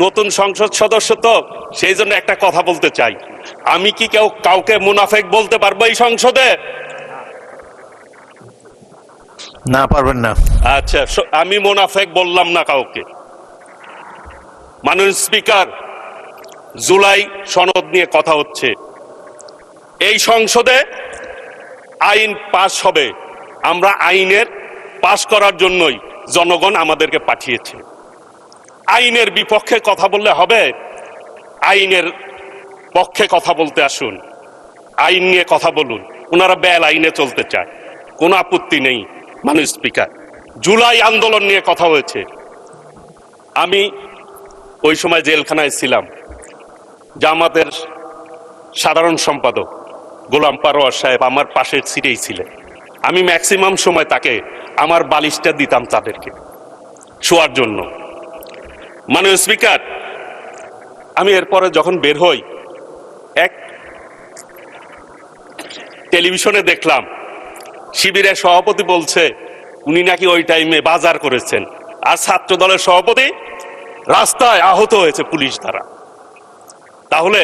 নতুন সংসদ সদস্য তো, সেই জন্য একটা কথা বলতে চাই। আমি কি কাউকে মুনাফেক বলতে পারবো এই সংসদে? না, পারবেন না। আচ্ছা, আমি মুনাফেক বললাম না কাউকে। মাননীয় স্পিকার, জুলাই সনদ নিয়ে কথা হচ্ছে। এই সংসদে আইন পাশ হবে, আমরা আইনের পাশ করার জন্যই জনগণ আমাদেরকে পাঠিয়েছে। আইনের বিপক্ষে কথা বললে হবে? আইনের পক্ষে কথা বলতে আসুন, আইন নিয়ে কথা বলুন। ওনারা বেল আইনে চলতে চায়, কোনো আপত্তি নেই। মাননীয় স্পিকার, জুলাই আন্দোলন নিয়ে কথা হয়েছে। আমি ওই সময় জেলখানায় ছিলাম। জামাতের সাধারণ সম্পাদক গোলাম পারোয়ার সাহেব আমার পাশের সিটেই ছিলেন। আমি ম্যাক্সিমাম সময় তাকে আমার বালিশটা দিতাম তাদেরকে শোয়ার জন্য। মাননীয় স্পিকার, আমি এরপরে যখন বের হই, এক টেলিভিশনে দেখলাম শিবিরের সভাপতি বলছে উনি নাকি ওই টাইমে বাজার করেছেন, আর ছাত্র দলের সভাপতি রাস্তায় আহত হয়েছে পুলিশ দ্বারা। তাহলে